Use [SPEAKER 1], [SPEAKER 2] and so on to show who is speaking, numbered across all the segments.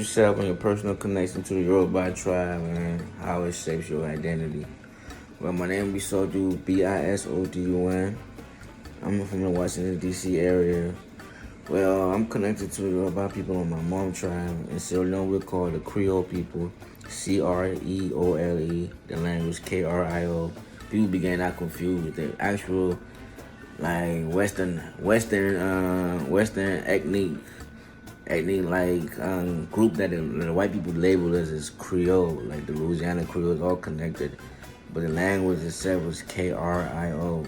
[SPEAKER 1] yourself and your personal connection to the Yoruba tribe and how it shapes your identity. Well, my name is Bisodu, Bisodun. I'm from the Washington, D.C. area. Well, I'm connected to the Yoruba people on my mom tribe. In Sierra Leone, we're called the Creole people, Creole, the language Krio. People began not confused with the actual like Western ethnic group that the white people label us as Creole, like the Louisiana Creole is all connected, but the language itself was Krio.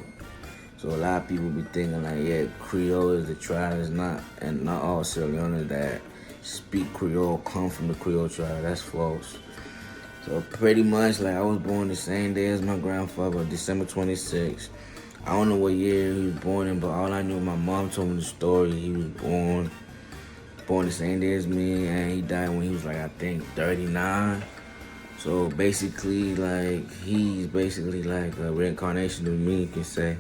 [SPEAKER 1] So a lot of people be thinking like, yeah, Creole is the tribe. It's not, and not all Sierra Leoneans that speak Creole come from the Creole tribe. That's false. So pretty much like I was born the same day as my grandfather, December 26th. I don't know what year he was born in, but all I knew, my mom told me the story. He was born the same day as me, and he died when he was like, I think 39. So basically, like, he's basically like a reincarnation of me, you can say.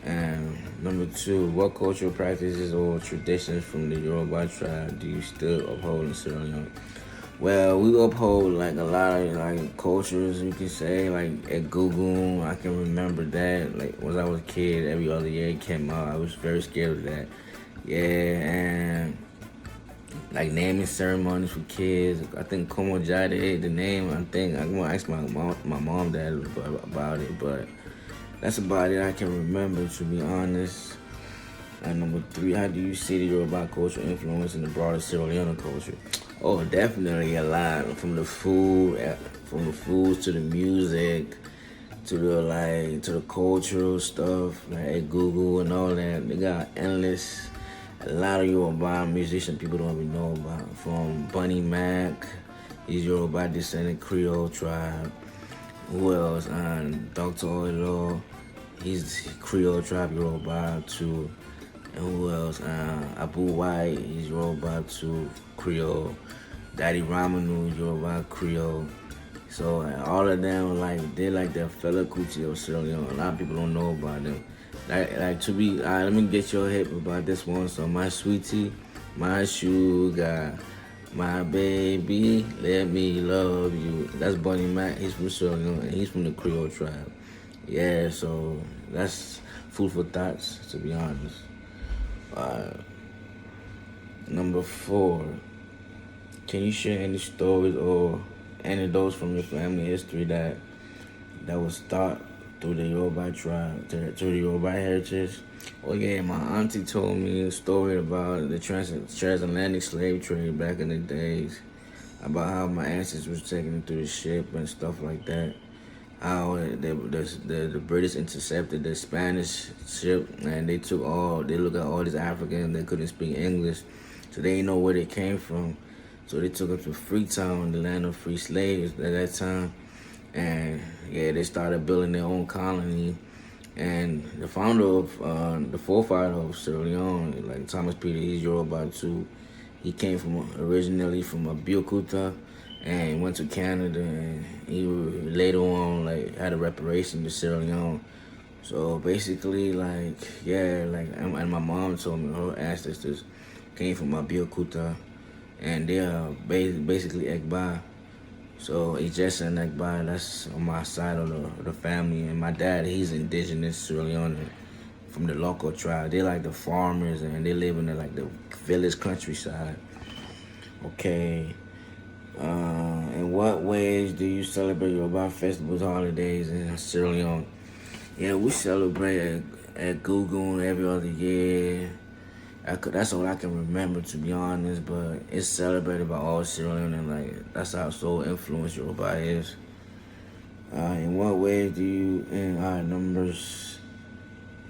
[SPEAKER 1] And number two, what cultural practices or traditions from the Yoruba tribe do you still uphold in Sierra Leone? Well, we uphold like a lot of like cultures, you can say, like at Google. I can remember that. Like when I was a kid, every other year it came out. I was very scared of that. Yeah, and like naming ceremonies for kids. I think Como Jade, the name. I'm gonna ask my mom dad about it, but that's about it I can remember, to be honest. And number three, how do you see the Yoruba culture influence in the broader Sierra Leone culture? Oh, definitely a lot. From the food, to the music, to the cultural stuff, like at Google and all that. They got endless. A lot of Yoruba musicians people don't even know about. From Bunny Mac, he's Yoruba descendant Creole tribe. Who else? Dr. Oilo, he's Creole tribe Yoruba too. And who else? Abu White, he's Yoruba too, Creole. Daddy Ramanu, Yoruba Creole. So all of them, like, they like their fellow Kuchi of Sierra Leone. A lot of people don't know about them. Like to be, let me get your hip about this one. So my sweetie, my sugar, my baby, let me love you. That's Bunny Mac. He's from Sierra Leone, and he's from the Creole tribe. Yeah, so that's food for thoughts, to be honest. Number four, can you share any stories or anecdotes from your family history that was taught through the Yoruba tribe, through the Yoruba heritage? Oh yeah, my auntie told me a story about the transatlantic slave trade back in the days, about how my ancestors was taken through the ship and stuff like that. How the British intercepted the Spanish ship, and they looked at all these Africans that couldn't speak English, so they didn't know where they came from. So they took them to Freetown, the land of free slaves at that time, and yeah, they started building their own colony. And the founder of the forefather of Sierra Leone, like Thomas Peter, he's Yoruba too. He came originally from Abeokuta, and went to Canada, and he later on like had a reparation to Sierra Leone. So basically, like, yeah, like, and my mom told me her ancestors came from Abeokuta, and they are basically Egba. So Ijesa and Egba, that's on my side of the family, and my dad, he's indigenous Sierra Leone from the local tribe. They like the farmers, and they live in the village countryside. Okay. In what ways do you celebrate Yoruba festivals, holidays in Sierra Leone? Yeah, we celebrate at Google every other year. That's all I can remember, to be honest, but it's celebrated by all Sierra Leone, and like that's how so influential Yoruba is. In what ways do you, number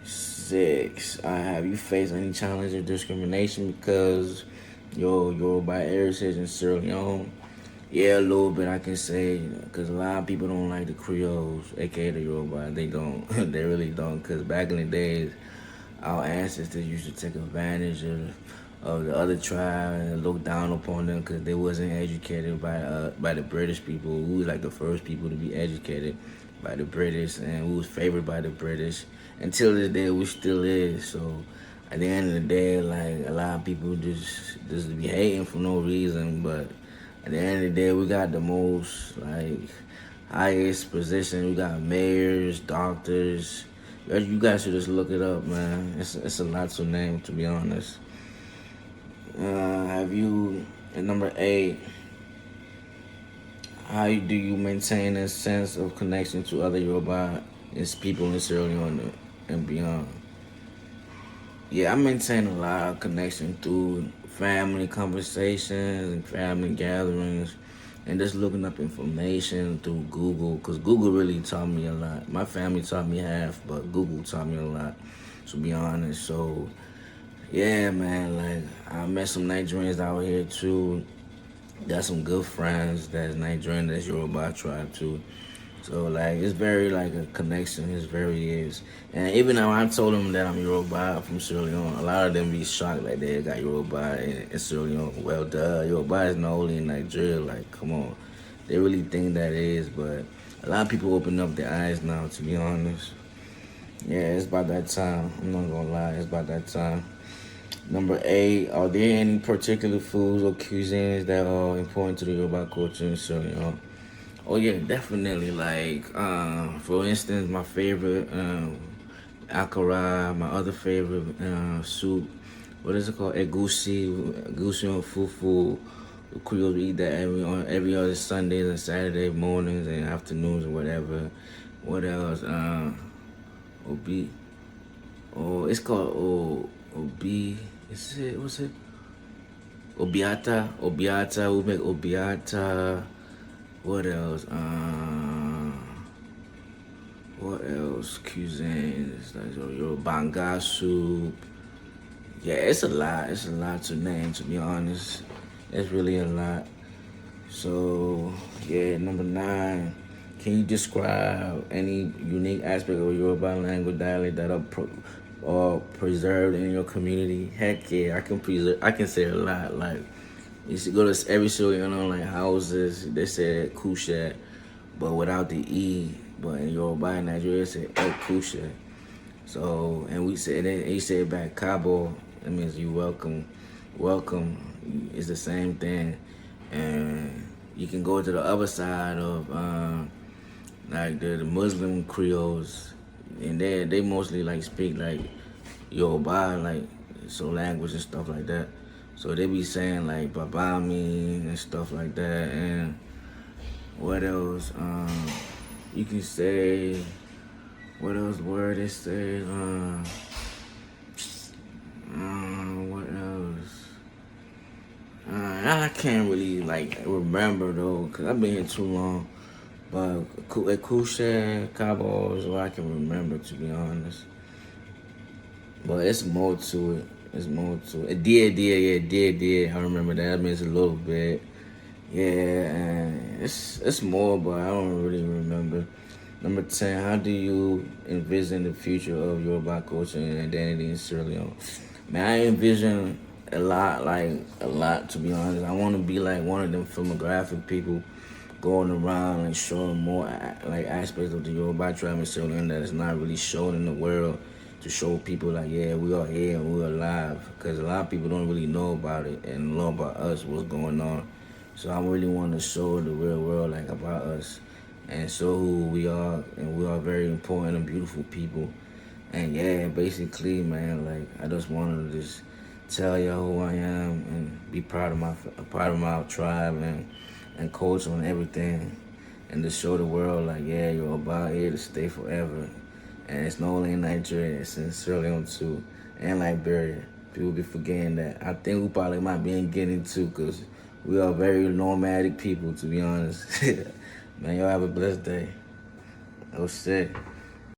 [SPEAKER 1] 6, have you faced any challenge or discrimination because your Yoruba heritage in Sierra Leone? Yeah, a little bit, I can say, because a lot of people don't like the Creoles, aka the Yoruba. They don't. They really don't, because back in the days, our ancestors used to take advantage of the other tribe and look down upon them because they wasn't educated by the British people. We was like the first people to be educated by the British, and we was favored by the British. Until this day, we still is. So at the end of the day, like a lot of people just be hating for no reason. But at the end of the day, we got the most like highest position. We got mayors, doctors. You guys should just look it up, man. It's a lot to name, to be honest. Have you at number 8? How do you maintain a sense of connection to other Yoruba people in Sierra Leone and beyond? Yeah, I maintain a lot of connection through family conversations and family gatherings and just looking up information through Google, because Google really taught me a lot. My family taught me half, but Google taught me a lot, to be honest. So, yeah, man, like, I met some Nigerians out here, too. Got some good friends that's Nigerian, that's Yoruba tribe, too. So, like, it's very, like, a connection. It very is. And even though I told them that I'm Yoruba from Sierra Leone, a lot of them be shocked, like, they got Yoruba in Sierra Leone. Well, duh, Yoruba is not only in Nigeria. Like, come on. They really think that is, but a lot of people open up their eyes now, to be honest. Yeah, it's about that time. I'm not gonna lie, it's about that time. Number 8, are there any particular foods or cuisines that are important to the Yoruba culture in Sierra Leone? Oh yeah, definitely. Like, for instance, my favorite akara, my other favorite soup. What is it called? Egusi on fufu. The Creoles eat that every other Sundays and Saturday mornings and afternoons or whatever. What else? Obi. Oh, it's called obi. What's it? Obiata. Obiata. We make obiata. What else? What else? Cuisines like your banga soup. Yeah, it's a lot. It's a lot to name, to be honest. It's really a lot. So yeah, number 9. Can you describe any unique aspect of your Yoruba language dialect that are preserved in your community? Heck yeah, I can say a lot. Like, you should go to every single, like houses, they said kusha, but without the E. But in Yoruba in Nigeria, they said kusha. So, and we said it, he said back kabo, that means you welcome. Welcome is the same thing. And you can go to the other side of, like the Muslim Krios, and they mostly like speak like Yoruba, like so language and stuff like that. So they be saying like babami and stuff like that. And what else? You can say, what else word they say? What else? I can't really like remember though, cause I've been here too long. But Kusha, Cabo is what I can remember, to be honest. But it's more to it. It's more to it. Did. I remember that. That means a little bit. Yeah, and it's more, but I don't really remember. Number 10, how do you envision the future of Yoruba culture and identity in Sierra Leone? Man, I envision a lot, to be honest. I want to be like one of them filmographic people going around and showing more like aspects of the Yoruba tribe in Sierra Leone that is not really shown in the world, to show people like, yeah, we are here and we're alive. Because a lot of people don't really know about it and know about us, what's going on. So I really want to show the real world like about us and show who we are, and we are very important and beautiful people. And yeah, basically, man, like I just wanted to just tell y'all who I am and be proud of my tribe and culture and everything, and to show the world like, yeah, you're about here to stay forever. And it's not only in Nigeria, it's in Sierra Leone too, and Liberia. People be forgetting that. I think we probably might be getting too, because we are very nomadic people, to be honest. Man, y'all have a blessed day. Oh shit.